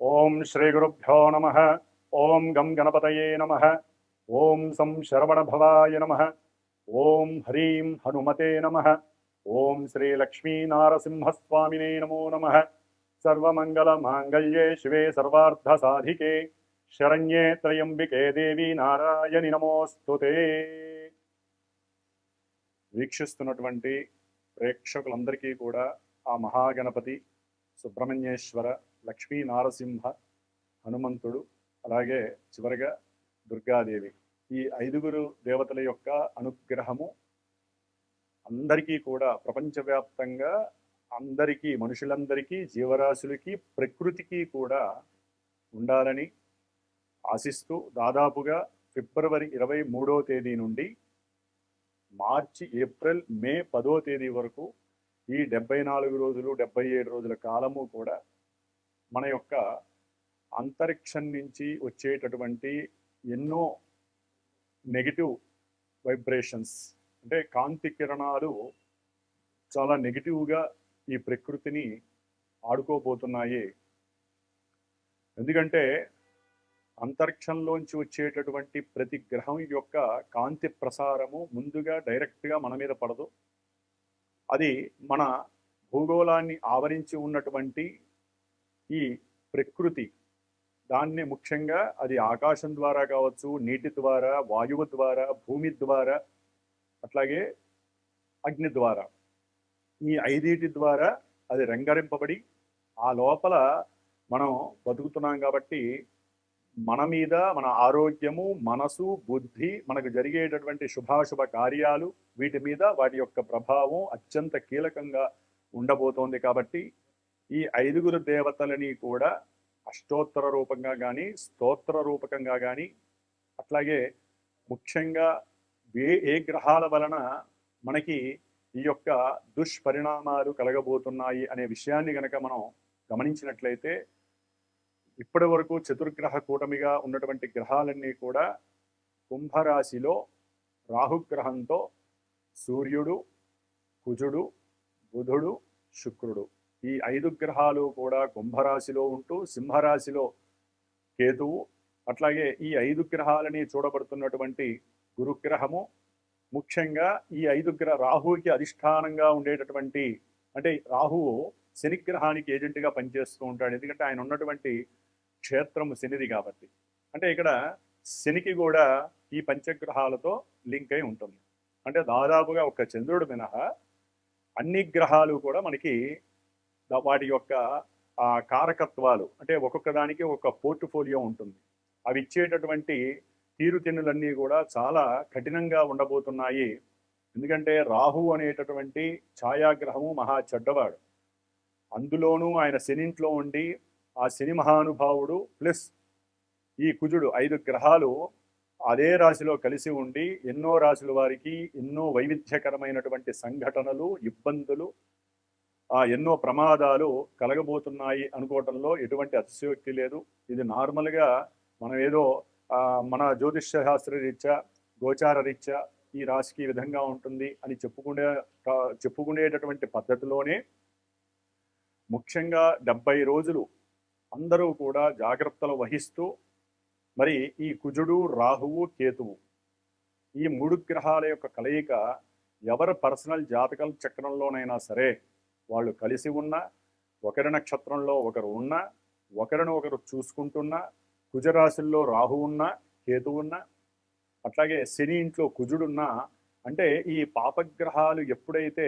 ఓం శ్రీ గురుభ్యో నమః. ఓం గం గణపతయే నమః. ఓం సం శరవణ భవాయ నమః. ఓం హ్రీం హనుమతే నమః. ఓం శ్రీ లక్ష్మీ నారసింహస్వామినే నమో నమః. సర్వమంగళ మాంగళ్యే శివే సర్వార్థ సాధికే శరణ్యే త్రయంబికే దేవి నారాయణి నమోస్తుతే. వీక్షిస్తున్నటువంటి ప్రేక్షకులందరికీ కూడా ఆ మహాగణపతి, సుబ్రహ్మణ్యేశ్వర, లక్ష్మీ నారసింహ, హనుమంతుడు, అలాగే చివరిగా దుర్గాదేవి, ఈ ఐదుగురు దేవతల యొక్క అనుగ్రహము అందరికీ కూడా ప్రపంచవ్యాప్తంగా అందరికీ, మనుషులందరికీ, జీవరాశులకి, ప్రకృతికి కూడా ఉండాలని ఆశిస్తూ దాదాపుగా ఫిబ్రవరి 23వ తేదీ నుండి మార్చి, ఏప్రిల్, మే 10వ తేదీ వరకు ఈ 74 రోజులు 77 రోజుల కాలము కూడా మన యొక్క అంతరిక్షం నుంచి వచ్చేటటువంటి ఎన్నో నెగిటివ్ వైబ్రేషన్స్, అంటే కాంతి కిరణాలు చాలా నెగిటివ్గా ఈ ప్రకృతిని ఆడుకోబోతున్నాయి. ఎందుకంటే అంతరిక్షంలోంచి వచ్చేటటువంటి ప్రతి గ్రహం యొక్క కాంతి ప్రసారము ముందుగా డైరెక్ట్గా మన మీద పడదు. అది మన భూగోళాన్ని ఆవరించి ఉన్నటువంటి ఈ ప్రకృతి, దాన్ని ముఖ్యంగా అది ఆకాశం ద్వారా కావచ్చు, నీటి ద్వారా, వాయువు ద్వారా, భూమి ద్వారా, అట్లాగే అగ్ని ద్వారా, ఈ ఐదింటి ద్వారా అది రంగరింపబడి ఆ లోపల మనం బతుకుతున్నాం. కాబట్టి మన మీద, మన ఆరోగ్యము, మనసు, బుద్ధి, మనకు జరిగేటటువంటి శుభాశుభ కార్యాలు, వీటి మీద వాటి యొక్క ప్రభావం అత్యంత కీలకంగా ఉండబోతోంది. కాబట్టి ఈ ఐదుగురు దేవతలని కూడా అష్టోత్తర రూపంగా కానీ, స్తోత్ర రూపకంగా కానీ, అట్లాగే ముఖ్యంగా ఏ గ్రహాల వలన మనకి ఈ యొక్క దుష్పరిణామాలు కలగబోతున్నాయి అనే విషయాన్ని గనక మనం గమనించినట్లయితే, ఇప్పటి వరకు చతుర్గ్రహ కూటమిగా ఉన్నటువంటి గ్రహాలన్నీ కూడా కుంభరాశిలో రాహుగ్రహంతో సూర్యుడు, కుజుడు, బుధుడు, శుక్రుడు, ఈ 5 గ్రహాలు కూడా కుంభరాశిలో ఉంటూ, సింహరాశిలో కేతువు, అట్లాగే ఈ 5 గ్రహాలని చూడబడుతున్నటువంటి గురుగ్రహము, ముఖ్యంగా ఈ 5 రాహువుకి అధిష్టానంగా ఉండేటటువంటి, అంటే రాహువు శనిగ్రహానికి ఏజెంట్గా పనిచేస్తూ ఉంటాడు. ఎందుకంటే ఆయన ఉన్నటువంటి క్షేత్రము శనిది కాబట్టి. అంటే ఇక్కడ శనికి కూడా ఈ పంచగ్రహాలతో లింక్ అయి ఉంటుంది. అంటే దాదాపుగా ఒక చంద్రుడు మినహా అన్ని గ్రహాలు కూడా మనకి వాటి యొక్క కారకత్వాలు, అంటే ఒక్కొక్క దానికి ఒక పోర్ట్ఫోలియో ఉంటుంది. అవి ఇచ్చేటటువంటి తీరుతెన్నులన్నీ కూడా చాలా కఠినంగా ఉండబోతున్నాయి. ఎందుకంటే రాహు అనేటటువంటి ఛాయాగ్రహము మహా చెడ్డవాడు. అందులోనూ ఆయన శనింట్లో ఉండి, ఆ శని మహానుభావుడు ప్లస్ ఈ కుజుడు, 5 గ్రహాలు అదే రాశిలో కలిసి ఉండి ఎన్నో రాశుల వారికి ఎన్నో వైవిధ్యకరమైనటువంటి సంఘటనలు, ఇబ్బందులు, ఎన్నో ప్రమాదాలు కలగబోతున్నాయి అనుకోవటంలో ఎటువంటి అతిశయోక్తి లేదు. ఇది నార్మల్గా మనం ఏదో మన జ్యోతిష్య శాస్త్ర రీత్యా, గోచార రీత్యా ఈ రాశికి ఈ విధంగా ఉంటుంది అని చెప్పుకునేటటువంటి పద్ధతిలోనే ముఖ్యంగా 70 రోజులు అందరూ కూడా జాగ్రత్తలు వహిస్తూ, మరి ఈ కుజుడు, రాహువు, కేతువు, ఈ 3 గ్రహాల యొక్క కలయిక ఎవరి పర్సనల్ జాతకాల చక్రంలోనైనా సరే వాళ్ళు కలిసి ఉన్నా, ఒకరి నక్షత్రంలో ఒకరు ఉన్నా, ఒకరిని ఒకరు చూసుకుంటున్నా, కుజరాశుల్లో రాహు ఉన్నా, కేతు ఉన్నా, అట్లాగే శని ఇంట్లో కుజుడున్నా, అంటే ఈ పాపగ్రహాలు ఎప్పుడైతే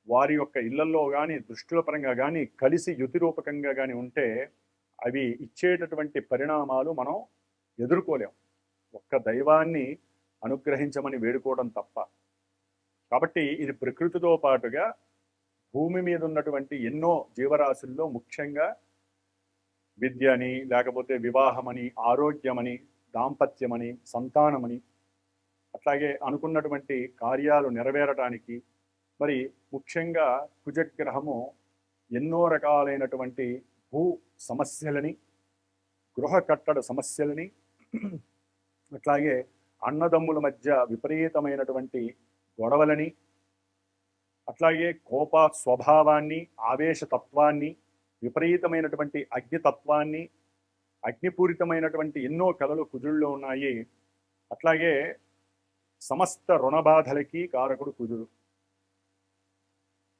వారి యొక్క ఇళ్లలో కానీ, దృష్టిల పరంగా కానీ కలిసి యుతి రూపకంగా కానీ ఉంటే అవి ఇచ్చేటటువంటి పరిణామాలు మనం ఎదుర్కోలేం. ఒక్క దైవాన్ని అనుగ్రహించమని వేడుకోవడం తప్ప. కాబట్టి ఇది ప్రకృతితో పాటుగా భూమి మీద ఉన్నటువంటి ఎన్నో జీవరాశుల్లో ముఖ్యంగా విద్యని, లేకపోతే వివాహమని, ఆరోగ్యమని, దాంపత్యమని, సంతానమని, అట్లాగే అనుకున్నటువంటి కార్యాలు నెరవేరటానికి, మరి ముఖ్యంగా కుజగ్రహము ఎన్నో రకాలైనటువంటి భూ సమస్యలని, గృహ కట్టడ సమస్యలని, అట్లాగే అన్నదమ్ముల మధ్య విపరీతమైనటువంటి గొడవలని, అట్లాగే కోప స్వభావాన్ని, ఆవేశతత్వాన్ని, విపరీతమైనటువంటి అగ్నితత్వాన్ని, అగ్నిపూరితమైనటువంటి ఎన్నో కళలు కుజుల్లో ఉన్నాయి. అట్లాగే సమస్త రుణబాధలకి కారకుడు కుజుడు.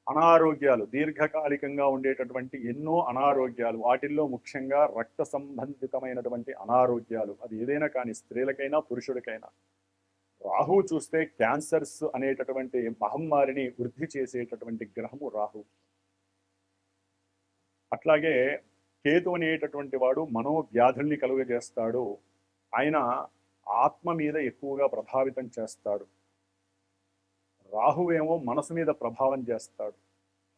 అనారోగ్యాలు, దీర్ఘకాలికంగా ఉండేటటువంటి ఎన్నో అనారోగ్యాలు, వాటిల్లో ముఖ్యంగా రక్త సంబంధితమైనటువంటి అనారోగ్యాలు, అది ఏదైనా కానీ స్త్రీలకైనా పురుషుడికైనా. రాహు చూస్తే క్యాన్సర్స్ అనేటటువంటి మహమ్మారిని వృద్ధి చేసేటటువంటి గ్రహము రాహు. అట్లాగే కేతు అనేటటువంటి వాడు మనోవ్యాధుల్ని కలుగజేస్తాడు. ఆయన ఆత్మ మీద ఎక్కువగా ప్రభావితం చేస్తాడు. రాహువేమో మనసు మీద ప్రభావం చేస్తాడు,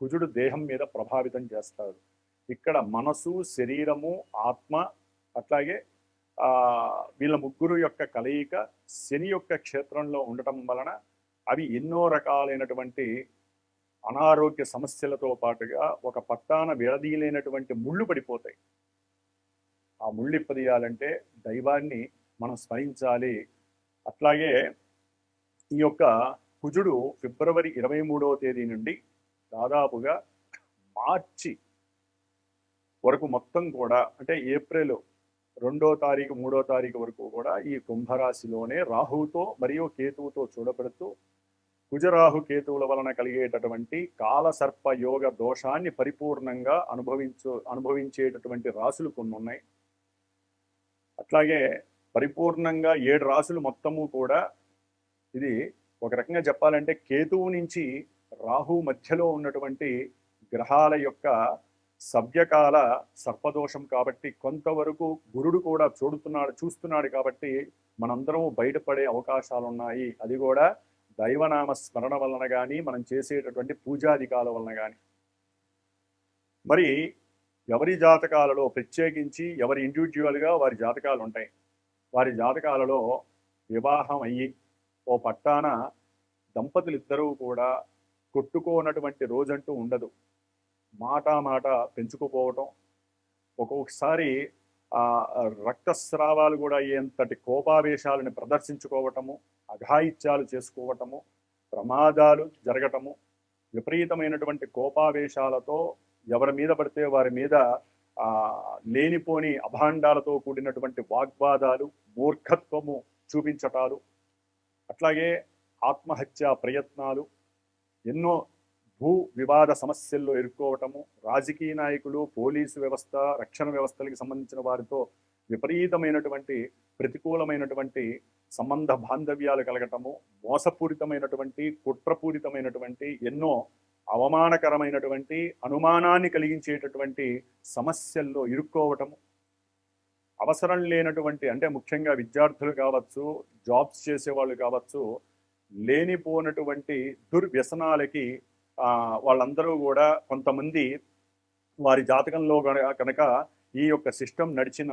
కుజుడు దేహం మీద ప్రభావితం చేస్తాడు. ఇక్కడ మనసు, శరీరము, ఆత్మ, అట్లాగే వీళ్ళ ముగ్గురు యొక్క కలయిక శని యొక్క క్షేత్రంలో ఉండటం వలన అవి ఎన్నో రకాలైనటువంటి అనారోగ్య సమస్యలతో పాటుగా ఒక పట్టాన విడదీయలేనటువంటి ముళ్ళు పడిపోతాయి. ఆ ముళ్ళు ఇప్పదీయాలంటే దైవాన్ని మనం స్మరించాలి. అట్లాగే ఈ యొక్క కుజుడు ఫిబ్రవరి 23వ తేదీ నుండి దాదాపుగా మార్చి వరకు మొత్తం కూడా, అంటే ఏప్రిల్ 2వ తారీఖు 3వ తారీఖు వరకు కూడా ఈ కుంభరాశిలోనే రాహువుతో మరియు కేతువుతో చూడబడుతూ కుజరాహు కేతువుల వలన కలిగేటటువంటి కాలసర్ప యోగ దోషాన్ని పరిపూర్ణంగా అనుభవించేటటువంటి రాశులు కొన్ని ఉన్నాయి. అట్లాగే పరిపూర్ణంగా 7 రాశులు మొత్తము కూడా, ఇది ఒక రకంగా చెప్పాలంటే కేతువు నుంచి రాహు మధ్యలో ఉన్నటువంటి గ్రహాల యొక్క సవ్యకాల సర్పదోషం కాబట్టి కొంతవరకు గురుడు కూడా చూస్తున్నాడు కాబట్టి మనందరం బయటపడే అవకాశాలు ఉన్నాయి. అది కూడా దైవనామ స్మరణ వలన కానీ, మనం చేసేటటువంటి పూజాధికాల వలన కానీ. మరి ఎవరి జాతకాలలో ప్రత్యేకించి ఎవరి ఇండివిజువల్గా వారి జాతకాలు ఉంటాయి. వారి జాతకాలలో వివాహం అయ్యి ఓ పట్టాన దంపతులు ఇద్దరూ కూడా కొట్టుకోనటువంటి రోజంటూ ఉండదు. మాట పెంచుకుపోవటం, ఒక్కొక్కసారి రక్తస్రావాలు కూడా అయ్యేంతటి కోపావేశాలను ప్రదర్శించుకోవటము, అఘాయిత్యాలు చేసుకోవటము, ప్రమాదాలు జరగటము, విపరీతమైనటువంటి కోపావేశాలతో ఎవరి మీద పడితే వారి మీద లేనిపోని అభాండాలతో కూడినటువంటి వాగ్వాదాలు, మూర్ఖత్వము చూపించటాలు, అట్లాగే ఆత్మహత్యా ప్రయత్నాలు, ఎన్నో భూ వివాద సమస్యల్లో ఇరుక్కోవటము, రాజకీయ నాయకులు, పోలీసు వ్యవస్థ, రక్షణ వ్యవస్థలకు సంబంధించిన వారితో విపరీతమైనటువంటి ప్రతికూలమైనటువంటి సంబంధ బాంధవ్యాలు కలగటము, మోసపూరితమైనటువంటి కుట్రపూరితమైనటువంటి ఎన్నో అవమానకరమైనటువంటి అనుమానాన్ని కలిగించేటటువంటి సమస్యల్లో ఇరుక్కోవటము, అవసరం లేనటువంటి, అంటే ముఖ్యంగా విద్యార్థులు కావచ్చు, జాబ్స్ చేసేవాళ్ళు కావచ్చు, లేనిపోనటువంటి దుర్వ్యసనాలకి వాళ్ళందరూ కూడా కొంతమంది వారి జాతకంలో కనుక ఈ యొక్క సిస్టమ్ నడిచిన,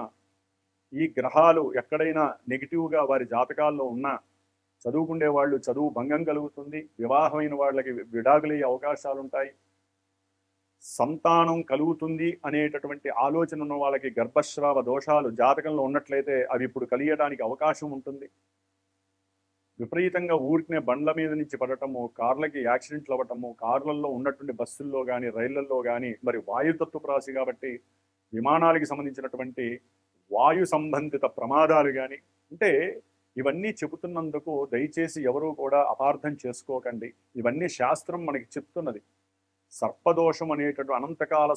ఈ గ్రహాలు ఎక్కడైనా నెగిటివ్గా వారి జాతకాల్లో ఉన్నా చదువుకునే వాళ్ళు చదువు భంగం కలుగుతుంది, వివాహమైన వాళ్ళకి విడాకులయ్యే అవకాశాలు ఉంటాయి, సంతానం కలుగుతుంది అనేటటువంటి ఆలోచన ఉన్న వాళ్ళకి గర్భస్రావ దోషాలు జాతకంలో ఉన్నట్లయితే అవి ఇప్పుడు కలిగడానికి అవకాశం ఉంటుంది. విపరీతంగా ఊరికనే బండ్ల మీద నుంచి పడటము, కార్లకి యాక్సిడెంట్లు అవ్వటము, కార్లలో ఉన్నటువంటి బస్సుల్లో కానీ రైళ్లలో కానీ, మరి వాయుతత్వపు రాశి కాబట్టి విమానాలకి సంబంధించినటువంటి వాయు సంబంధిత ప్రమాదాలు కానీ, అంటే ఇవన్నీ చెబుతున్నందుకు దయచేసి ఎవరూ కూడా అపార్థం చేసుకోకండి. ఇవన్నీ శాస్త్రం మనకి చెప్తున్నది. సర్పదోషం అనేటటువంటి అనంతకాల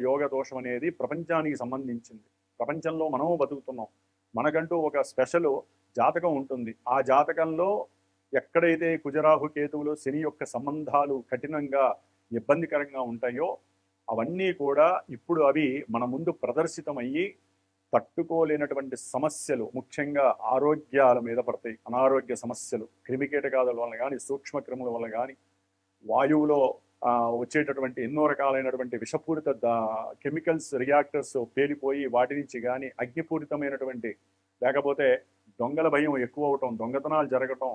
యోగ దోషం అనేది ప్రపంచానికి సంబంధించింది. ప్రపంచంలో మనము బతుకుతున్నాం, మనకంటూ ఒక స్పెషల్ జాతకం ఉంటుంది. ఆ జాతకంలో ఎక్కడైతే కుజరాహు కేతువులు శని యొక్క సంబంధాలు కఠినంగా ఇబ్బందికరంగా ఉంటాయో అవన్నీ కూడా ఇప్పుడు అవి మన ముందు ప్రదర్శితమయ్యి తట్టుకోలేనటువంటి సమస్యలు ముఖ్యంగా ఆరోగ్యాల మీద పడతాయి. అనారోగ్య సమస్యలు క్రిమికీటకాదుల వల్ల కానీ, సూక్ష్మ క్రిముల వల్ల కానీ, వాయువులో వచ్చేటటువంటి ఎన్నో రకాలైనటువంటి విషపూరిత కెమికల్స్ రియాక్టర్స్ పేలిపోయి వాటి నుంచి కానీ, అగ్నిపూరితమైనటువంటి, లేకపోతే దొంగల భయం ఎక్కువ అవటం, దొంగతనాలు జరగటం,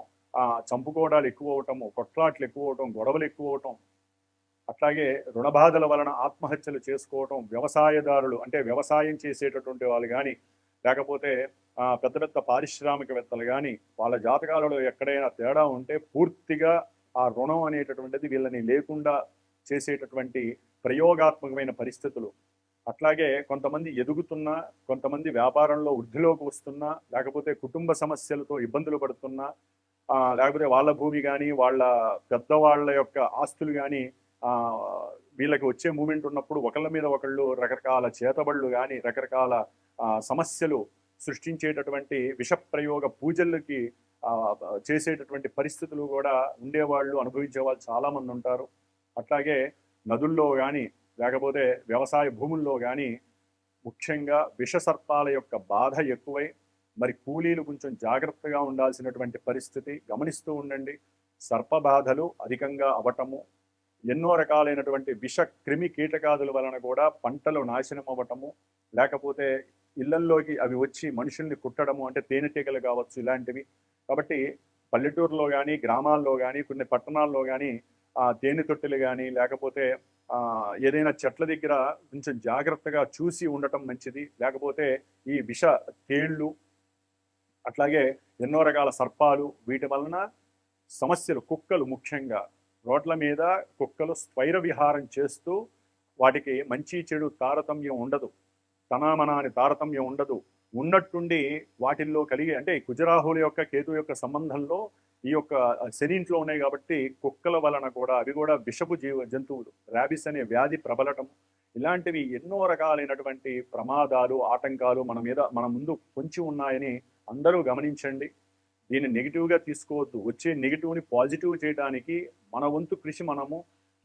చంపుకోవడాలు ఎక్కువ అవటము, కొట్లాట్లు ఎక్కువ అవటం, గొడవలు ఎక్కువ అవటం, అట్లాగే రుణబాధల వలన ఆత్మహత్యలు చేసుకోవటం, వ్యవసాయదారులు అంటే వ్యవసాయం చేసేటటువంటి వాళ్ళు కానీ, లేకపోతే పెద్ద పెద్ద పారిశ్రామికవేత్తలు కానీ వాళ్ళ జాతకాలలో ఎక్కడైనా తేడా ఉంటే పూర్తిగా ఆ రుణం అనేటటువంటిది వీళ్ళని లేకుండా చేసేటటువంటి ప్రయోగాత్మకమైన పరిస్థితులు, అట్లాగే కొంతమంది ఎదుగుతున్నా, కొంతమంది వ్యాపారంలో వృద్ధిలోకి వస్తున్నా, లేకపోతే కుటుంబ సమస్యలతో ఇబ్బందులు పడుతున్నా, లేకపోతే వాళ్ళ భూమి కానీ వాళ్ళ పెద్దవాళ్ళ యొక్క ఆస్తులు కానీ వీళ్ళకి వచ్చే మూమెంట్ ఉన్నప్పుడు ఒకళ్ళ మీద ఒకళ్ళు రకరకాల చేతబళ్ళు కానీ రకరకాల సమస్యలు సృష్టించేటటువంటి విషప్రయోగ పూజలకి చేసేటటువంటి పరిస్థితులు కూడా ఉండేవాళ్ళు, అనుభవించే వాళ్ళు చాలామంది ఉంటారు. అట్లాగే నదుల్లో కానీ లేకపోతే వ్యవసాయ భూముల్లో కానీ ముఖ్యంగా విషసర్పాల యొక్క బాధ ఎక్కువై మరి కూలీలు కొంచెం జాగ్రత్తగా ఉండాల్సినటువంటి పరిస్థితి గమనిస్తూ ఉండండి. సర్పబాధలు అధికంగా అవటము, ఎన్నో రకాలైనటువంటి విష క్రిమి కీటకాదుల వలన కూడా పంటలు నాశనం అవ్వటము, లేకపోతే ఇళ్లల్లోకి అవి వచ్చి మనుషుల్ని కుట్టడము, అంటే తేనెటీగలు కావచ్చు ఇలాంటివి. కాబట్టి పల్లెటూరులో కానీ గ్రామాల్లో కానీ కొన్ని పట్టణాల్లో కానీ తేనె తొట్టెలు కానీ లేకపోతే ఏదైనా చెట్ల దగ్గర కొంచెం జాగ్రత్తగా చూసి ఉండటం మంచిది. లేకపోతే ఈ విష తేళ్లు అట్లాగే ఎన్నో రకాల సర్పాలు వీటి వలన సమస్యలు, కుక్కలు ముఖ్యంగా రోడ్ల మీద కుక్కలు స్వైర విహారం చేస్తూ వాటికి మంచి చెడు తారతమ్యం ఉండదు, తనామన అని తారతమ్యం ఉండదు. ఉన్నట్టుండి వాటిల్లో కలిగే అంటే కుజరాహుల యొక్క కేతు యొక్క సంబంధంలో ఈ యొక్క శనింట్లో ఉన్నాయి కాబట్టి కుక్కల వలన కూడా అవి కూడా విషపు జంతువులు, ర్యాబిస్ అనే వ్యాధి ప్రబలటం, ఇలాంటివి ఎన్నో రకాలైనటువంటి ప్రమాదాలు ఆటంకాలు మన ముందు పొంచి ఉన్నాయని అందరూ గమనించండి. దీన్ని నెగిటివ్గా తీసుకోవద్దు. వచ్చే నెగిటివ్ని పాజిటివ్ చేయడానికి మన వంతు కృషి మనము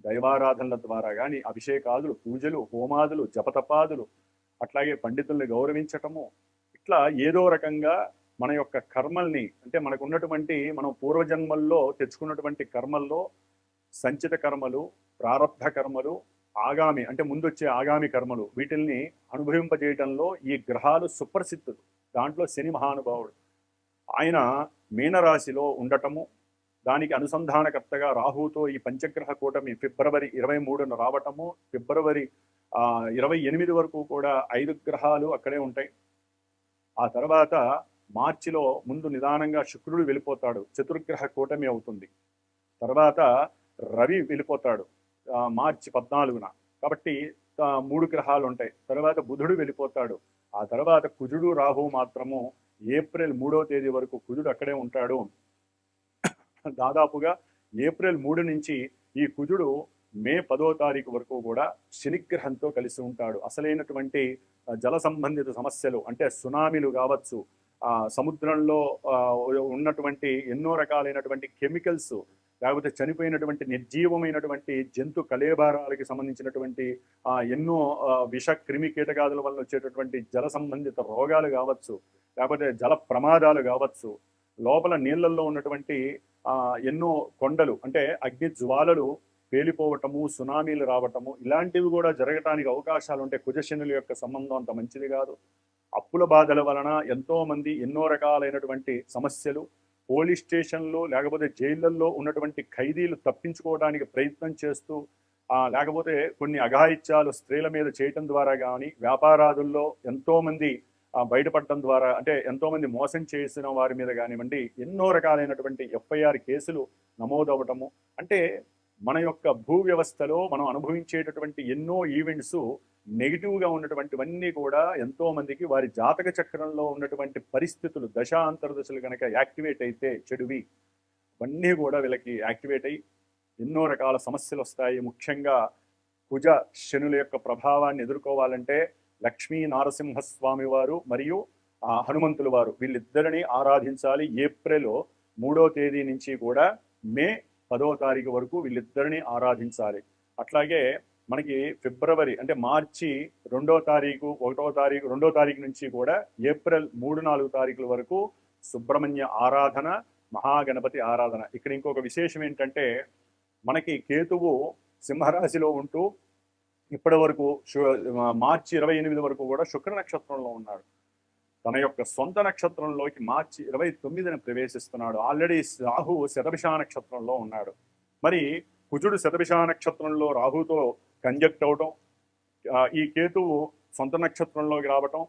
దైవారాధనల ద్వారా కానీ అభిషేకాదులు, పూజలు, హోమాదులు, జపతపాదులు, అట్లాగే పండితుల్ని గౌరవించటము, ఇట్లా ఏదో రకంగా మన యొక్క కర్మల్ని అంటే మనకు ఉన్నటువంటి మనం పూర్వజన్మల్లో తెచ్చుకున్నటువంటి కర్మల్లో సంచిత కర్మలు, ప్రారబ్ధ కర్మలు, ఆగామి అంటే ముందొచ్చే ఆగామి కర్మలు వీటిల్ని అనుభవింపజేయటంలో ఈ గ్రహాలు సుప్రసిద్ధులు. దాంట్లో శని మహానుభావుడు ఆయన మీనరాశిలో ఉండటము, దానికి అనుసంధానకర్తగా రాహుతో ఈ పంచగ్రహ కూటమి ఫిబ్రవరి 23న రావటము, ఫిబ్రవరి 28 వరకు కూడా 5 గ్రహాలు అక్కడే ఉంటాయి. ఆ తర్వాత మార్చిలో ముందు నిదానంగా శుక్రుడు వెళ్ళిపోతాడు, చతుర్గ్రహ కూటమి అవుతుంది. తర్వాత రవి వెళ్ళిపోతాడు మార్చి 14న, కాబట్టి 3 గ్రహాలు ఉంటాయి. తర్వాత బుధుడు వెళ్ళిపోతాడు. ఆ తర్వాత కుజుడు రాహు మాత్రము ఏప్రిల్ 3వ తేదీ వరకు కుజుడు అక్కడే ఉంటాడు. దాదాపుగా ఏప్రిల్ 3 నుంచి ఈ కుజుడు మే 10వ తారీఖు వరకు కూడా శనిగ్రహంతో కలిసి ఉంటాడు. అసలైనటువంటి జల సంబంధిత సమస్యలు అంటే సునామీలు కావచ్చు, సముద్రంలో ఉన్నటువంటి ఎన్నో రకాలైనటువంటి కెమికల్స్, లేకపోతే చనిపోయినటువంటి నిర్జీవమైనటువంటి జంతు కళేబారాలకి సంబంధించినటువంటి ఎన్నో విష క్రిమి కీటకాదుల వల్ల వచ్చేటటువంటి జల సంబంధిత రోగాలు కావచ్చు, లేకపోతే జల ప్రమాదాలు కావచ్చు, లోపల నీళ్లలో ఉన్నటువంటి ఎన్నో కొండలు అంటే అగ్ని జ్వాలలు పేలిపోవటము, సునామీలు రావటము, ఇలాంటివి కూడా జరగటానికి అవకాశాలు ఉంటాయి. కుజశనుల యొక్క సంబంధం అంత మంచిది కాదు. అప్పుల బాధల వలన ఎంతో మంది ఎన్నో రకాలైనటువంటి సమస్యలు, పోలీస్ స్టేషన్లు లేకపోతే జైళ్లలో ఉన్నటువంటి ఖైదీలు తప్పించుకోవడానికి ప్రయత్నం చేస్తూ, లేకపోతే కొన్ని అఘాయిత్యాలు స్త్రీల మీద చేయటం ద్వారా కానీ, వ్యాపారాదుల్లో ఎంతో మంది బయటపడటం ద్వారా అంటే ఎంతో మంది మోసం చేసిన వారి మీద కానివ్వండి, ఎన్నో రకాలైనటువంటి FIR కేసులు నమోదవటము, అంటే మన యొక్క భూ వ్యవస్థలో మనం అనుభవించేటటువంటి ఎన్నో ఈవెంట్స్ నెగిటివ్గా ఉన్నటువంటివన్నీ కూడా ఎంతో మందికి వారి జాతక చక్రంలో ఉన్నటువంటి పరిస్థితులు దశాంతర్దశలు కనుక యాక్టివేట్ అయితే చెడువి అవన్నీ కూడా వీళ్ళకి యాక్టివేట్ అయ్యి ఎన్నో రకాల సమస్యలు వస్తాయి. ముఖ్యంగా కుజ శనుల యొక్క ప్రభావాన్ని ఎదుర్కోవాలంటే లక్ష్మీ నారసింహస్వామి వారు మరియు హనుమంతుల వారు వీళ్ళిద్దరిని ఆరాధించాలి. ఏప్రిల్ 3వ తేదీ నుంచి కూడా మే 10వ తారీఖు వరకు వీళ్ళిద్దరిని ఆరాధించాలి. అట్లాగే మనకి ఫిబ్రవరి అంటే మార్చి 2వ తారీఖు 1వ తారీఖు 2వ తారీఖు నుంచి కూడా ఏప్రిల్ 3, 4 తారీఖుల వరకు సుబ్రహ్మణ్య ఆరాధన, మహాగణపతి ఆరాధన. ఇక్కడ ఇంకొక విశేషం ఏంటంటే మనకి కేతువు సింహరాశిలో ఉంటూ ఇప్పటి వరకు మార్చి 28 వరకు కూడా శుక్ర నక్షత్రంలో ఉన్నాడు. తన యొక్క సొంత నక్షత్రంలోకి మార్చి 29న ప్రవేశిస్తున్నాడు. ఆల్రెడీ రాహు శతభిష నక్షత్రంలో ఉన్నాడు. మరి కుజుడు శతభిష నక్షత్రంలో రాహుతో కంజక్ట్ అవటం, ఈ కేతువు సొంత నక్షత్రంలోకి రావటం,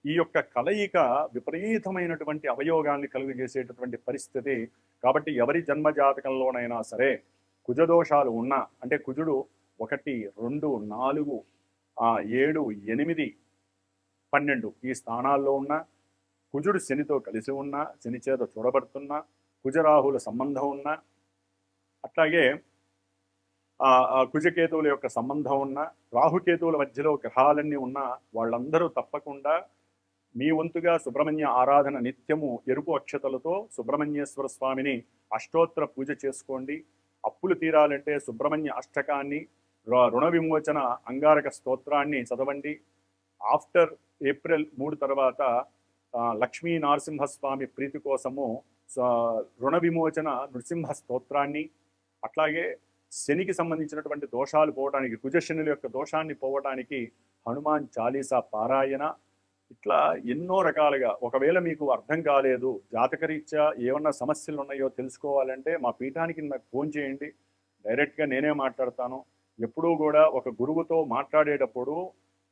ఈ యొక్క కలయిక విపరీతమైనటువంటి అవయోగాల్ని కలుగజేసేటటువంటి పరిస్థితి. కాబట్టి ఎవరి జన్మ జాతకంలోనైనా సరే కుజదోషాలు ఉన్నా అంటే కుజుడు 1, 2, 4 7, 8, 12 ఈ స్థానాల్లో ఉన్న కుజుడు శనితో కలిసి ఉన్న, శని చేత చూడబడుతున్న, కుజరాహుల సంబంధం ఉన్న, అట్లాగే కుజకేతువుల యొక్క సంబంధం ఉన్న, రాహుకేతువుల మధ్యలో గ్రహాలన్నీ ఉన్న వాళ్ళందరూ తప్పకుండా మీ వంతుగా సుబ్రహ్మణ్య ఆరాధన నిత్యము ఎరుపు అక్షతలతో సుబ్రహ్మణ్యేశ్వర స్వామిని అష్టోత్తర పూజ చేసుకోండి. అప్పులు తీరాలంటే సుబ్రహ్మణ్య అష్టకాన్ని, రుణ విమోచన అంగారక స్తోత్రాన్ని చదవండి. ఆఫ్టర్ ఏప్రిల్ 3 తర్వాత లక్ష్మీ నరసింహస్వామి ప్రీతి కోసము రుణ విమోచన నృసింహ స్తోత్రాన్ని, అట్లాగే శనికి సంబంధించినటువంటి దోషాలు పోవడానికి, కుజశనుల యొక్క దోషాన్ని పోవడానికి హనుమాన్ చాలీసా పారాయణ, ఇట్లా ఎన్నో రకాలుగా. ఒకవేళ మీకు అర్థం కాలేదు, జాతకరీత్యా ఏమన్నా సమస్యలు ఉన్నాయో తెలుసుకోవాలంటే మా పీఠానికి నాకు ఫోన్ చేయండి, డైరెక్ట్గా నేనే మాట్లాడతాను. ఎప్పుడూ కూడా ఒక గురువుతో మాట్లాడేటప్పుడు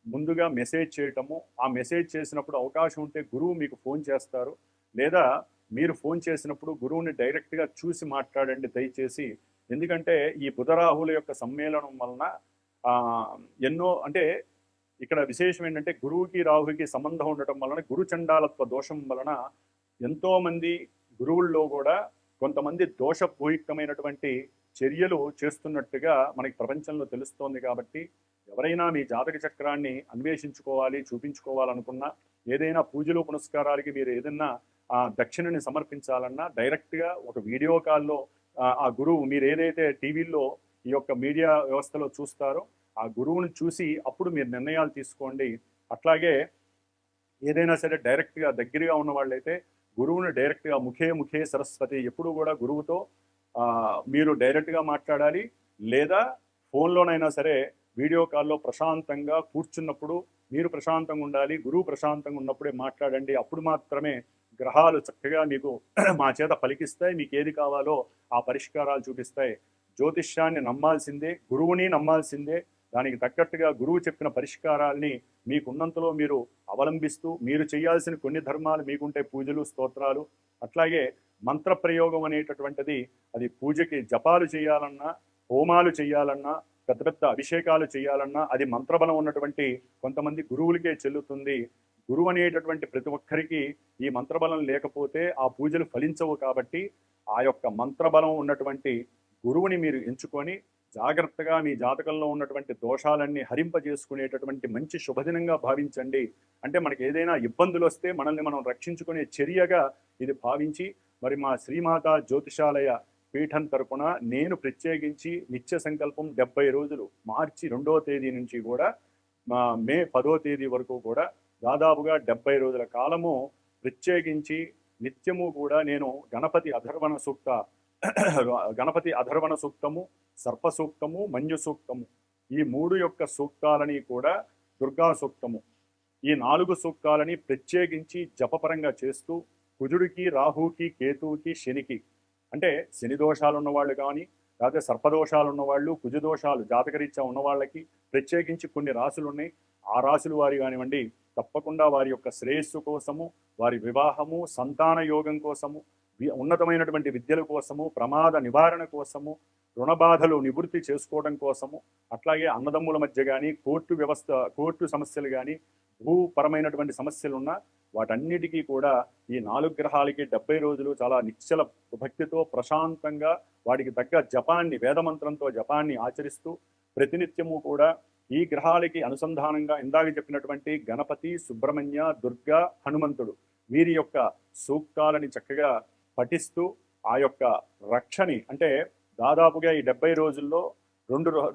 ముందుగా మెసేజ్ చేయటము, ఆ మెసేజ్ చేసినప్పుడు అవకాశం ఉంటే గురువు మీకు ఫోన్ చేస్తారు, లేదా మీరు ఫోన్ చేసినప్పుడు గురువుని డైరెక్ట్గా చూసి మాట్లాడండి దయచేసి. ఎందుకంటే ఈ బుధరాహుల యొక్క సమ్మేళనం వలన ఎన్నో, అంటే ఇక్కడ విశేషం ఏంటంటే గురువుకి రాహుకి సంబంధం ఉండటం వలన, గురుచండాలత్వ దోషం వలన ఎంతోమంది గురువుల్లో కూడా కొంతమంది దోషపూయుక్తమైనటువంటి చర్యలు చేస్తున్నట్టుగా మనకి ప్రపంచంలో తెలుస్తోంది. కాబట్టి ఎవరైనా మీ జాతక చక్రాన్ని అన్వేషించుకోవాలి, చూపించుకోవాలనుకున్నా, ఏదైనా పూజలు పునస్కారాలకి మీరు ఏదైనా దక్షిణని సమర్పించాలన్నా డైరెక్ట్గా ఒక వీడియో కాల్లో ఆ గురువు, మీరు ఏదైతే టీవీల్లో ఈ యొక్క మీడియా వ్యవస్థలో చూస్తారో ఆ గురువుని చూసి అప్పుడు మీరు నిర్ణయాలు తీసుకోండి. అట్లాగే ఏదైనా సరే డైరెక్ట్గా దగ్గరగా ఉన్న వాళ్ళైతే గురువుని డైరెక్ట్గా ముఖే సరస్వతి, ఎప్పుడు కూడా గురువుతో మీరు డైరెక్ట్గా మాట్లాడాలి, లేదా ఫోన్లోనైనా సరే వీడియో కాల్లో ప్రశాంతంగా కూర్చున్నప్పుడు మీరు ప్రశాంతంగా ఉండాలి, గురువు ప్రశాంతంగా ఉన్నప్పుడే మాట్లాడండి. అప్పుడు మాత్రమే గ్రహాలు చక్కగా మీకు మా చేత పలికిస్తాయి, మీకు ఏది కావాలో ఆ పరిష్కారాలు చూపిస్తాయి. జ్యోతిష్యాన్ని నమ్మాల్సిందే, గురువుని నమ్మాల్సిందే. దానికి తగ్గట్టుగా గురువు చెప్పిన పరిష్కారాల్ని మీకున్నంతలో మీరు అవలంబిస్తూ, మీరు చేయాల్సిన కొన్ని ధర్మాలు మీకుంటే పూజలు, స్తోత్రాలు, అట్లాగే మంత్ర ప్రయోగం అనేటటువంటిది, అది పూజకి జపాలు చేయాలన్నా, హోమాలు చేయాలన్నా, పెద్ద పెద్ద అభిషేకాలు చేయాలన్నా అది మంత్రబలం ఉన్నటువంటి కొంతమంది గురువులకే చెల్లుతుంది. గురువు అనేటటువంటి ప్రతి ఒక్కరికి ఈ మంత్రబలం లేకపోతే ఆ పూజలు ఫలించవు. కాబట్టి ఆ యొక్క మంత్రబలం ఉన్నటువంటి గురువుని మీరు ఎంచుకొని జాగ్రత్తగా మీ జాతకంలో ఉన్నటువంటి దోషాలన్నీ హరింపజేసుకునేటటువంటి మంచి శుభదినంగా భావించండి. అంటే మనకి ఏదైనా ఇబ్బందులు వస్తే మనల్ని మనం రక్షించుకునే చర్యగా ఇది భావించి, మరి మా శ్రీమాత జ్యోతిషాలయ పీఠం తరపున నేను ప్రత్యేకించి నిత్య సంకల్పం 70 రోజులు, మార్చి 2వ తేదీ నుంచి కూడా మే 10వ తేదీ వరకు కూడా దాదాపుగా 70 రోజుల కాలము ప్రత్యేకించి నిత్యము కూడా నేను గణపతి అధర్వణ సూక్తము, సర్ప సూక్తము, మన్యు సూక్తము, ఈ 3 యొక్క సూక్తాలని కూడా, దుర్గా సూక్తము, ఈ 4 సూక్తాలని ప్రత్యేకించి జపపరంగా చేస్తూ కుజుడికి, రాహుకి, కేతువుకి, శనికి, అంటే శని దోషాలు ఉన్నవాళ్ళు కానీ, లేకపోతే సర్పదోషాలు ఉన్నవాళ్ళు, కుజదోషాలు జాతకరీత్యా ఉన్న వాళ్ళకి ప్రత్యేకించి కొన్ని రాశులు ఉన్నాయి. ఆ రాశులు వారి కానివ్వండి, తప్పకుండా వారి యొక్క శ్రేయస్సు కోసము, వారి వివాహము, సంతాన యోగం కోసము, ఉన్నతమైనటువంటి విద్యల కోసము, ప్రమాద నివారణ కోసము, రుణబాధలు నివృత్తి చేసుకోవడం కోసము, అట్లాగే అన్నదమ్ముల మధ్య కానీ, కోర్టు సమస్యలు కానీ, భూపరమైనటువంటి సమస్యలున్నా వాటన్నిటికీ కూడా ఈ 4 గ్రహాలకి 70 రోజులు చాలా నిశ్చల భక్తితో ప్రశాంతంగా వాటికి తగ్గ జపాన్ని, వేదమంత్రంతో జపాన్ని ఆచరిస్తూ ప్రతినిత్యము కూడా ఈ గ్రహాలకి అనుసంధానంగా ఇందాక చెప్పినటువంటి గణపతి, సుబ్రహ్మణ్య, దుర్గా, హనుమంతుడు వీరి యొక్క సూక్తాలని చక్కగా పఠిస్తూ ఆ యొక్క రక్షని, అంటే దాదాపుగా ఈ 70 రోజుల్లో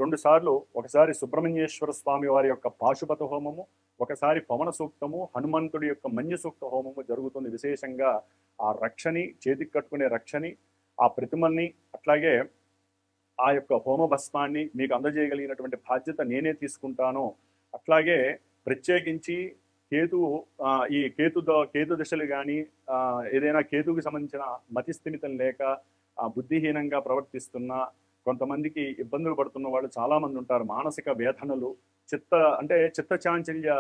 రెండు సార్లు, ఒకసారి సుబ్రహ్మణ్యేశ్వర స్వామి వారి యొక్క పాశుపత హోమము, ఒకసారి పవన సూక్తము, హనుమంతుడి యొక్క మన్య సూక్త హోమము జరుగుతుంది. విశేషంగా ఆ రక్షని, చేతికి కట్టుకునే రక్షని, ఆ ప్రతిమల్ని, అట్లాగే ఆ యొక్క హోమ భస్మాన్ని మీకు అందజేయగలిగినటువంటి బాధ్యత నేనే తీసుకుంటాను. అట్లాగే ప్రత్యేకించి ఈ కేతు దశలు కానీ, ఏదైనా కేతువుకి సంబంధించిన మతిస్థిమితం లేక బుద్ధిహీనంగా ప్రవర్తిస్తున్న కొంతమందికి ఇబ్బందులు పడుతున్న వాళ్ళు చాలామంది ఉంటారు. మానసిక వేదనలు, చిత్తచాంచల్య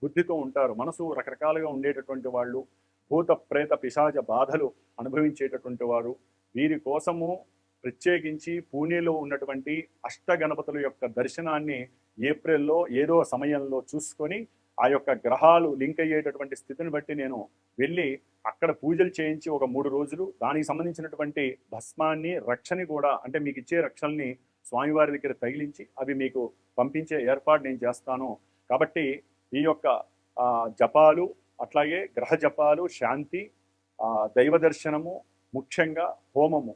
బుద్ధితో ఉంటారు. మనసు రకరకాలుగా ఉండేటటువంటి వాళ్ళు, భూత ప్రేత పిశాచ బాధలు అనుభవించేటటువంటి వారు, వీరి కోసము ప్రత్యేకించి పూణేలో ఉన్నటువంటి అష్టగణపతుల యొక్క దర్శనాన్ని ఏప్రిల్లో ఏదో సమయంలో చూసుకొని ఆ యొక్క గ్రహాలు లింక్ అయ్యేటటువంటి స్థితిని బట్టి నేను వెళ్ళి అక్కడ పూజలు చేయించి ఒక 3 రోజులు దానికి సంబంధించినటువంటి భస్మాన్ని రక్షని కూడా అంటే మీకు ఇచ్చే రక్షల్ని స్వామివారి దగ్గర తగిలించి అవి మీకు పంపించే ఏర్పాటు నేను చేస్తాను. కాబట్టి ఈ యొక్క జపాలు అట్లాగే గ్రహ జపాలు, శాంతి, దైవ దర్శనము, ముఖ్యంగా హోమము,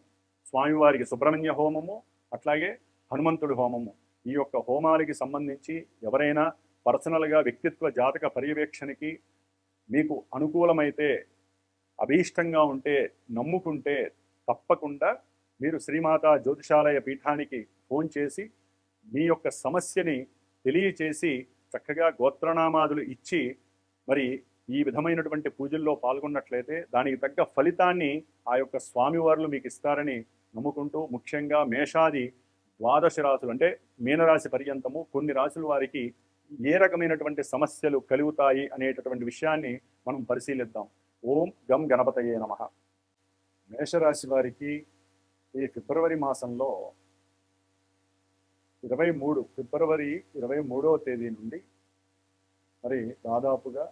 స్వామివారికి సుబ్రహ్మణ్య హోమము, అట్లాగే హనుమంతుడి హోమము, ఈ యొక్క హోమాలకి సంబంధించి ఎవరైనా పర్సనల్గా వ్యక్తిత్వ జాతక పర్యవేక్షణకి మీకు అనుకూలమైతే, అభీష్టంగా ఉంటే, నమ్ముకుంటే తప్పకుండా మీరు శ్రీమాత జ్యోతిషాలయ పీఠానికి ఫోన్ చేసి మీ యొక్క సమస్యని తెలియచేసి చక్కగా గోత్రనామాదులు ఇచ్చి మరి ఈ విధమైనటువంటి పూజల్లో పాల్గొన్నట్లయితే దానికి తగ్గ ఫలితాన్ని ఆ యొక్క స్వామివారులు మీకు ఇస్తారని నమ్ముకుంటూ, ముఖ్యంగా మేషాది 12 రాశులు అంటే మీనరాశి పర్యంతము కొన్ని రాశుల వారికి ఏ రకమైనటువంటి సమస్యలు కలుగుతాయి అనేటటువంటి విషయాన్ని మనం పరిశీలిద్దాం. ఓం గం గణపతయే నమః. మేషరాశి వారికి ఈ ఫిబ్రవరి మాసంలో ఫిబ్రవరి 23వ తేదీ నుండి మరి దాదాపుగా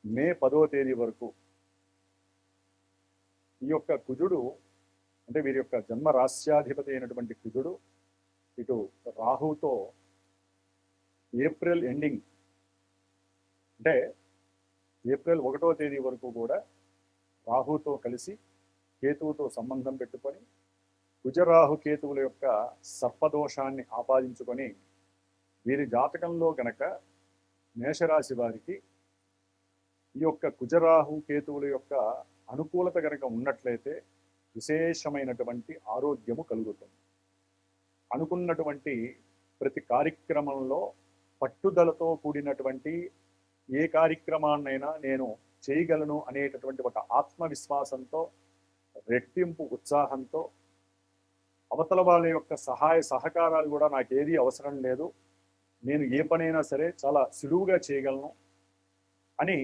మే 10వ తేదీ వరకు ఈ యొక్క కుజుడు అంటే వీరి యొక్క జన్మ రాశ్యాధిపతి అయినటువంటి కుజుడు ఇటు రాహుతో ఏప్రిల్ ఎండింగ్ అంటే ఏప్రిల్ 1వ తేదీ వరకు కూడా రాహుతో కలిసి కేతువుతో సంబంధం పెట్టుకొని కుజరాహు కేతువుల యొక్క సర్పదోషాన్ని ఆపాదించుకొని వీరి జాతకంలో గనక మేషరాశి వారికి ఈ యొక్క కుజరాహు కేతువుల యొక్క అనుకూలత గనక ఉన్నట్లయితే విశేషమైనటువంటి ఆరోగ్యము కలుగుతుంది. అనుకున్నటువంటి ప్రతి కార్యక్రమంలో పట్టుదలతో కూడినటువంటి ఏ కార్యక్రమాన్నైనా నేను చేయగలను అనేటటువంటి ఒక ఆత్మవిశ్వాసంతో, రెట్టింపు ఉత్సాహంతో, అవతల వాళ్ళ యొక్క సహాయ సహకారాలు కూడా నాకేదీ అవసరం లేదు, నేను ఏ పనైనా సరే చాలా సులువుగా చేయగలను అని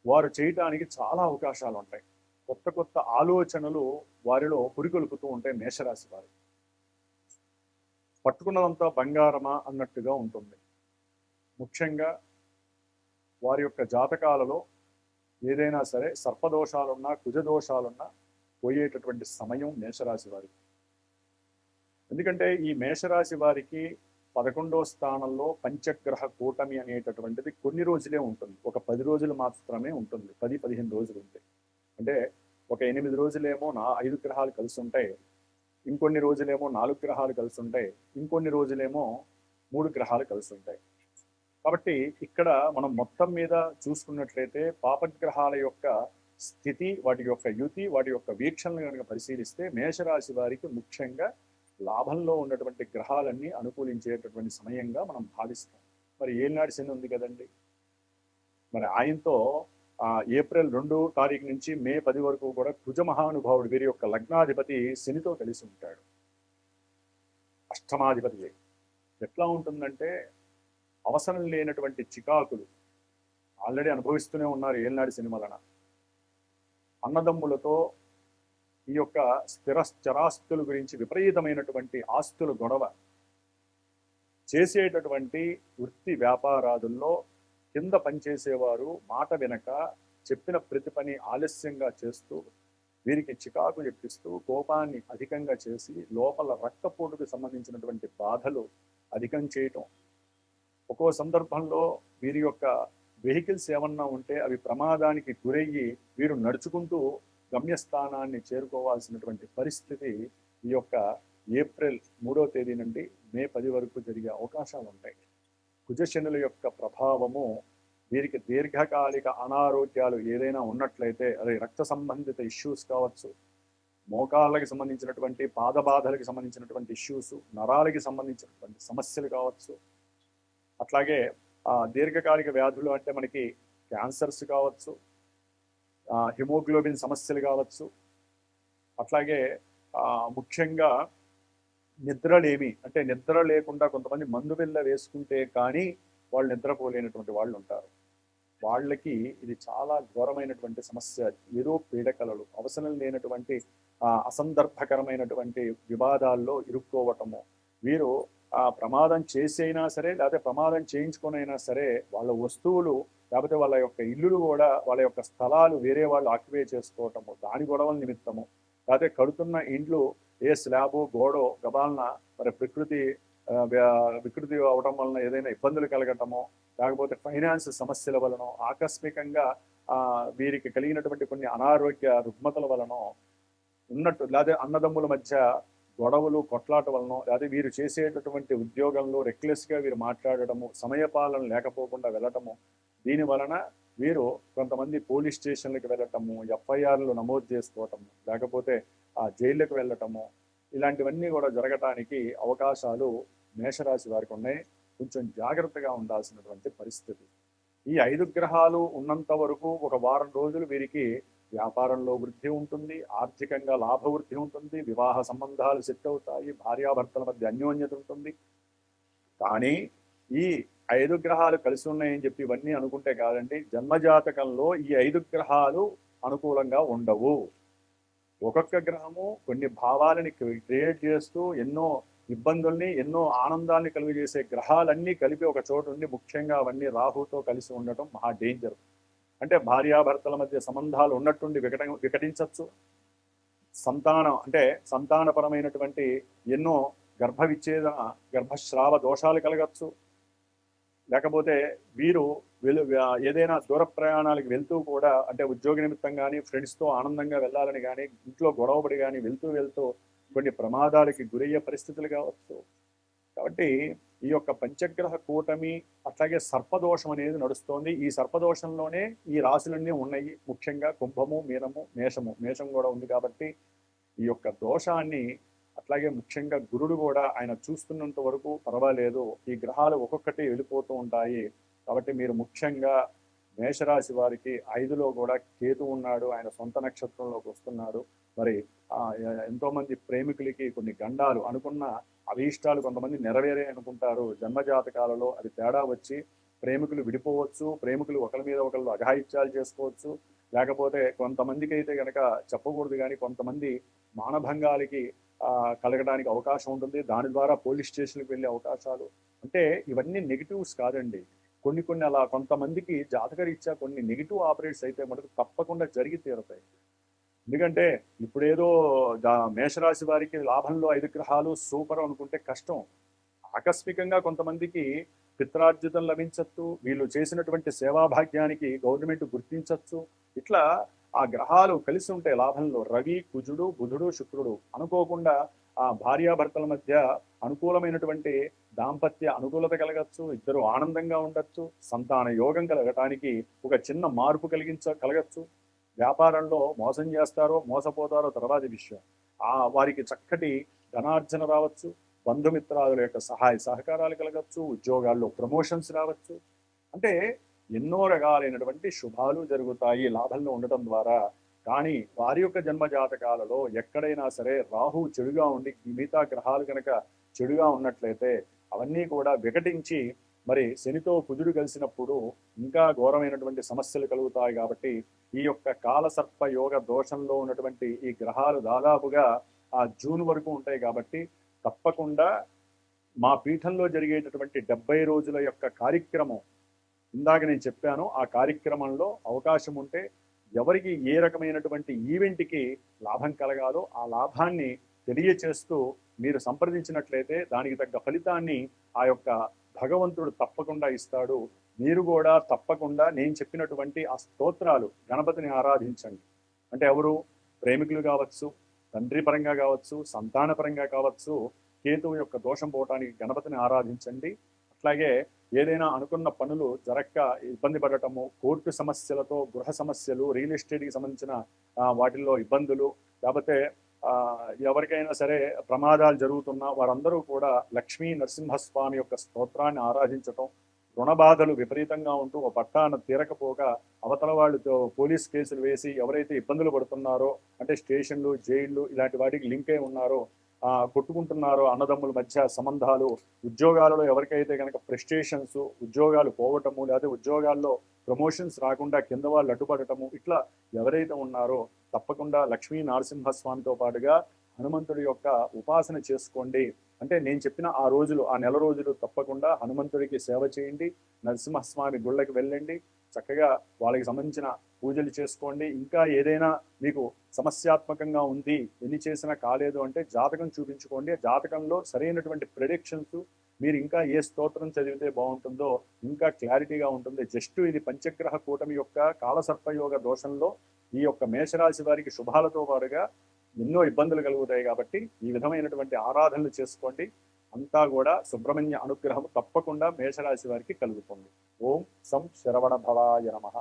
వారు చేయటానికి చాలా అవకాశాలు ఉంటాయి. కొత్త కొత్త ఆలోచనలు వారిలో పురికొల్పుతూ ఉంటాయి. మేషరాశి వారు పట్టుకున్నదంతా బంగారమా అన్నట్టుగా ఉంటుంది. ముఖ్యంగా వారి యొక్క జాతకాలలో ఏదైనా సరే సర్పదోషాలున్నా, కుజదోషాలున్నా పోయేటటువంటి సమయం మేషరాశి వారికి. ఎందుకంటే ఈ మేషరాశి వారికి 11వ స్థానంలో పంచగ్రహ కూటమి అనేటటువంటిది కొన్ని రోజులే ఉంటుంది. ఒక 10 రోజులు మాత్రమే ఉంటుంది. 10-15 రోజులు ఉంటాయి. అంటే ఒక 8 రోజులేమో 5 గ్రహాలు కలిసి ఉంటాయి, ఇంకొన్ని రోజులేమో 4 గ్రహాలు కలిసి ఉంటాయి, ఇంకొన్ని రోజులేమో 3 గ్రహాలు కలిసి ఉంటాయి. కాబట్టి ఇక్కడ మనం మొత్తం మీద చూసుకున్నట్లయితే పాపగ్రహాల యొక్క స్థితి, వాటి యొక్క యుతి, వాటి యొక్క వీక్షణను కనుక పరిశీలిస్తే మేషరాశి వారికి ముఖ్యంగా లాభంలో ఉన్నటువంటి గ్రహాలన్నీ అనుకూలించేటటువంటి సమయంగా మనం భావిస్తాం. మరి ఏనాడు శని ఉంది కదండి, మరి ఆయనతో ఏప్రిల్ 2వ తారీఖు నుంచి మే 10 వరకు కూడా కుజ మహానుభావుడు వీరి యొక్క లగ్నాధిపతి శనితో కలిసి ఉంటాడు. అష్టమాధిపతి ఎట్లా ఉంటుందంటే అవసరం లేనటువంటి చికాకులు ఆల్రెడీ అనుభవిస్తూనే ఉన్నారు ఏనాడు శని వలన. అన్నదమ్ములతో ఈ యొక్క చరాస్తుల గురించి విపరీతమైనటువంటి ఆస్తుల గొడవ, చేసేటటువంటి వృత్తి వ్యాపారాదుల్లో కింద పనిచేసేవారు మాట వినక చెప్పిన ప్రతి పని ఆలస్యంగా చేస్తూ వీరికి చికాకు ఎక్కిస్తూ కోపాన్ని అధికంగా చేసి లోపల రక్తపోటుకు సంబంధించినటువంటి బాధలు అధికం చేయటం. ఒక్కో సందర్భంలో వీరి యొక్క వెహికల్స్ ఏమన్నా ఉంటే అవి ప్రమాదానికి గురయ్యి వీరు నడుచుకుంటూ గమ్యస్థానాన్ని చేరుకోవాల్సినటువంటి పరిస్థితి ఈ యొక్క ఏప్రిల్ 3వ తేదీ నుండి మే 10 వరకు జరిగే అవకాశాలు ఉంటాయి. కుజశనుల యొక్క ప్రభావము వీరికి దీర్ఘకాలిక అనారోగ్యాలు ఏదైనా ఉన్నట్లయితే అది రక్త సంబంధిత ఇష్యూస్ కావచ్చు, మోకాళ్ళకి సంబంధించినటువంటి పాదబాధలకు సంబంధించినటువంటి ఇష్యూస్, నరాలకి సంబంధించినటువంటి సమస్యలు కావచ్చు, అట్లాగే దీర్ఘకాలిక వ్యాధులు అంటే మనకి క్యాన్సర్స్ కావచ్చు, హిమోగ్లోబిన్ సమస్యలు కావచ్చు, అట్లాగే ముఖ్యంగా నిద్రలేమి అంటే నిద్ర లేకుండా కొంతమంది మందు బిళ్ళ వేసుకుంటే కానీ వాళ్ళు నిద్రపోలేనటువంటి వాళ్ళు ఉంటారు. వాళ్ళకి ఇది చాలా ఘోరమైనటువంటి సమస్య. ఏదో పీడకలలు, అవసరం లేనటువంటి అసందర్భకరమైనటువంటి వివాదాల్లో ఇరుక్కోవటము, వీరు ఆ ప్రమాదం చేసి అయినా సరే, లేకపోతే ప్రమాదం చేయించుకొని అయినా సరే, వాళ్ళ వస్తువులు లేకపోతే వాళ్ళ యొక్క ఇల్లులు కూడా, వాళ్ళ యొక్క స్థలాలు వేరే వాళ్ళు ఆక్యుపై చేసుకోవటము, దాని గొడవల నిమిత్తము, లేకపోతే కడుతున్న ఇండ్లు ఏ స్లాబు గోడో గబాలన మరి ప్రకృతి వికృతి అవడం వలన ఏదైనా ఇబ్బందులు కలగటమో, లేకపోతే ఫైనాన్స్ సమస్యల వలన ఆకస్మికంగా వీరికి కలిగినటువంటి కొన్ని అనారోగ్య రుగ్మతల వలన ఉన్నట్టు, లేదా అన్నదమ్ముల మధ్య గొడవలు కొట్లాట వలన, లేదా వీరు చేసేటటువంటి ఉద్యోగంలో రెక్లెస్గా వీరు మాట్లాడటము, సమయపాలన లేకపోకుండా వెళ్ళటము, దీని వలన వీరు కొంతమంది పోలీస్ స్టేషన్లకు వెళ్ళటము, ఎఫ్ఐఆర్లు నమోదు చేసుకోవటము, లేకపోతే జైళ్ళకు వెళ్ళటము, ఇలాంటివన్నీ కూడా జరగటానికి అవకాశాలు మేషరాశి వారికి ఉన్నాయి. కొంచెం జాగ్రత్తగా ఉండాల్సినటువంటి పరిస్థితి. ఈ 5 గ్రహాలు ఉన్నంత వరకు ఒక వారం రోజులు వీరికి వ్యాపారంలో వృద్ధి ఉంటుంది, ఆర్థికంగా లాభవృద్ధి ఉంటుంది, వివాహ సంబంధాలు సెట్ అవుతాయి, భార్యాభర్తల మధ్య అన్యోన్యత ఉంటుంది. కానీ ఈ 5 గ్రహాలు కలిసి ఉన్నాయని చెప్పి ఇవన్నీ అనుకుంటే కాదండి. జన్మజాతకంలో ఈ 5 గ్రహాలు అనుకూలంగా ఉండవు. ఒక్కొక్క గ్రహము కొన్ని భావాలని క్రియేట్ చేస్తూ ఎన్నో ఇబ్బందుల్ని, ఎన్నో ఆనందాన్ని కలుగజేసే గ్రహాలన్నీ కలిపి ఒక చోటు ఉండి, ముఖ్యంగా అవన్నీ రాహుతో కలిసి ఉండటం మహా డేంజర్. అంటే భార్యాభర్తల మధ్య సంబంధాలు ఉన్నట్టుండి వికటించవచ్చు. సంతానం అంటే సంతానపరమైనటువంటి ఎన్నో గర్భవిచ్ఛేదన, గర్భస్రావ దోషాలు కలగచ్చు. లేకపోతే వీరు ఏదైనా దూర ప్రయాణాలకు వెళ్తూ కూడా, అంటే ఉద్యోగ నిమిత్తం కానీ, ఫ్రెండ్స్తో ఆనందంగా వెళ్ళాలని కానీ, ఇంట్లో గొడవపడి కానీ వెళ్తూ కొన్ని ప్రమాదాలకి గురయ్యే పరిస్థితులు కావచ్చు. కాబట్టి ఈ యొక్క పంచగ్రహ కూటమి, అట్లాగే సర్పదోషం అనేది నడుస్తోంది. ఈ సర్పదోషంలోనే ఈ రాశులన్నీ ఉన్నాయి. ముఖ్యంగా కుంభము, మీనము, మేషం కూడా ఉంది. కాబట్టి ఈ యొక్క దోషాన్ని, అట్లాగే ముఖ్యంగా గురుడు కూడా ఆయన చూస్తున్నంత వరకు పర్వాలేదు, ఈ గ్రహాలు ఒక్కొక్కటి వెళ్ళిపోతూ ఉంటాయి. కాబట్టి మీరు ముఖ్యంగా మేషరాశి వారికి 5లో కూడా కేతు ఉన్నాడు, ఆయన సొంత నక్షత్రంలోకి వస్తున్నాడు. మరి ఎంతోమంది ప్రేమికులకి కొన్ని గండాలు, అనుకున్న అభీష్టాలు కొంతమంది నెరవేరే అనుకుంటారు. జన్మజాతకాలలో అది తేడా వచ్చి ప్రేమికులు విడిపోవచ్చు, ప్రేమికులు ఒకరి మీద ఒకళ్ళు అఘాయిత్యాలు చేసుకోవచ్చు. లేకపోతే కొంతమందికి అయితే కనుక చెప్పకూడదు కానీ కొంతమంది మానభంగాలకి కలగడానికి అవకాశం ఉంటుంది. దాని ద్వారా పోలీస్ స్టేషన్కి వెళ్ళే అవకాశాలు. అంటే ఇవన్నీ నెగిటివ్స్ కాదండి. కొన్ని అలా కొంతమందికి జాతకరీత్యా కొన్ని నెగిటివ్ ఆపరేట్స్ అయితే మనకు తప్పకుండా జరిగి తీరుతాయి. ఎందుకంటే ఇప్పుడేదో మేషరాశి వారికి లాభంలో 5 గ్రహాలు సూపర్ అనుకుంటే కష్టం. ఆకస్మికంగా కొంతమందికి పిత్రార్జితం లభించచ్చు, వీళ్ళు చేసినటువంటి సేవాభాగ్యానికి గవర్నమెంట్ గుర్తించవచ్చు. ఇట్లా ఆ గ్రహాలు కలిసి ఉంటాయి లాభంలో. రవి, కుజుడు, బుధుడు, శుక్రుడు అనుకోకుండా ఆ భార్యాభర్తల మధ్య అనుకూలమైనటువంటి దాంపత్య అనుకూలత కలగచ్చు, ఇద్దరు ఆనందంగా ఉండొచ్చు, సంతాన యోగం కలగటానికి ఒక చిన్న మార్పు కలగచ్చు. వ్యాపారంలో మోసం చేస్తారో మోసపోతారో తర్వాతి విషయం. వారికి చక్కటి ధనార్జన రావచ్చు, బంధుమిత్రాదుల యొక్క సహాయ సహకారాలు కలగచ్చు, ఉద్యోగాల్లో ప్రమోషన్స్ రావచ్చు. అంటే ఎన్నో రకాలైనటువంటి శుభాలు జరుగుతాయి లాభంలో ఉండటం ద్వారా. కానీ వారి యొక్క జన్మజాతకాలలో ఎక్కడైనా సరే రాహు చెడుగా ఉండి మిగతా గ్రహాలు కనుక చెడుగా ఉన్నట్లయితే అవన్నీ కూడా వికటించి మరి శనితో కుజుడు కలిసినప్పుడు ఇంకా ఘోరమైనటువంటి సమస్యలు కలుగుతాయి. కాబట్టి ఈ యొక్క కాలసర్ప యోగ దోషంలో ఉన్నటువంటి ఈ గ్రహాలు దాదాపుగా జూన్ వరకు ఉంటాయి. కాబట్టి తప్పకుండా మా పీఠంలో జరిగేటటువంటి 70 రోజుల యొక్క కార్యక్రమం ఇందాక నేను చెప్పాను. ఆ కార్యక్రమంలో అవకాశం ఉంటే ఎవరికి ఏ రకమైనటువంటి ఈవెంట్కి లాభం కలగాలో ఆ లాభాన్ని తెలియచేస్తూ మీరు సంప్రదించినట్లయితే దానికి తగ్గ ఫలితాన్ని ఆ యొక్క భగవంతుడు తప్పకుండా ఇస్తాడు. మీరు కూడా తప్పకుండా నేను చెప్పినటువంటి ఆ స్తోత్రాలు గణపతిని ఆరాధించండి. అంటే ఎవరు ప్రేమికులు కావచ్చు, తండ్రి పరంగా కావచ్చు, సంతాన పరంగా కావచ్చు, కేతువు యొక్క దోషం పోవటానికి గణపతిని ఆరాధించండి. అట్లాగే ఏదైనా అనుకున్న పనులు జరక్క ఇబ్బంది పడటము, కోర్టు సమస్యలతో, గృహ సమస్యలు, రియల్ ఎస్టేట్కి సంబంధించిన వాటిల్లో ఇబ్బందులు, లేకపోతే ఎవరికైనా సరే ప్రమాదాలు జరుగుతున్నా వారందరూ కూడా లక్ష్మీ నరసింహస్వామి యొక్క స్తోత్రాన్ని ఆరాధించటం, రుణ బాధలు విపరీతంగా ఉంటూ ఒక పట్టాన తీరకపోగా అవతల వాళ్ళతో పోలీస్ కేసులు వేసి ఎవరైతే ఇబ్బందులు పడుతున్నారో, అంటే స్టేషన్లు, జైళ్ళు ఇలాంటి వాటికి లింక్ అయి ఉన్నారో, కొట్టుకుంటున్నారో అన్నదమ్ముల మధ్య సంబంధాలు, ఉద్యోగాలలో ఎవరికైతే కనుక ప్రెస్టేషన్స్, ఉద్యోగాలు పోవటము, లేదా ఉద్యోగాల్లో ప్రమోషన్స్ రాకుండా కింద వాళ్ళు అడ్డుపడటము, ఇట్లా ఎవరైతే ఉన్నారో తప్పకుండా లక్ష్మీ నరసింహస్వామితో పాటుగా హనుమంతుడి యొక్క ఉపాసన చేసుకోండి. అంటే నేను చెప్పిన ఆ రోజులు, ఆ నెల రోజులు తప్పకుండా హనుమంతుడికి సేవ చేయండి, నరసింహస్వామి గుళ్ళకి వెళ్ళండి, చక్కగా వాళ్ళకి సంబంధించిన పూజలు చేసుకోండి. ఇంకా ఏదైనా మీకు సమస్యాత్మకంగా ఉంది, ఎన్ని చేసినా కాలేదు అంటే జాతకం చూపించుకోండి. జాతకంలో సరైనటువంటి ప్రిడిక్షన్స్, మీరు ఇంకా ఏ స్తోత్రం చదివితే బాగుంటుందో ఇంకా క్లారిటీగా ఉంటుంది. జస్ట్ ఇది పంచగ్రహ కూటమి యొక్క కాలసర్పయోగ దోషంలో ఈ యొక్క మేషరాశి వారికి శుభాలతో పాటుగా ఎన్నో ఇబ్బందులు కలుగుతాయి. కాబట్టి ఈ విధమైనటువంటి ఆరాధనలు చేసుకోండి. అంతా కూడా సుబ్రహ్మణ్య అనుగ్రహం తప్పకుండా మేషరాశి వారికి కలుగుతుంది. ఓం సం శరవణ భవాయ నమః.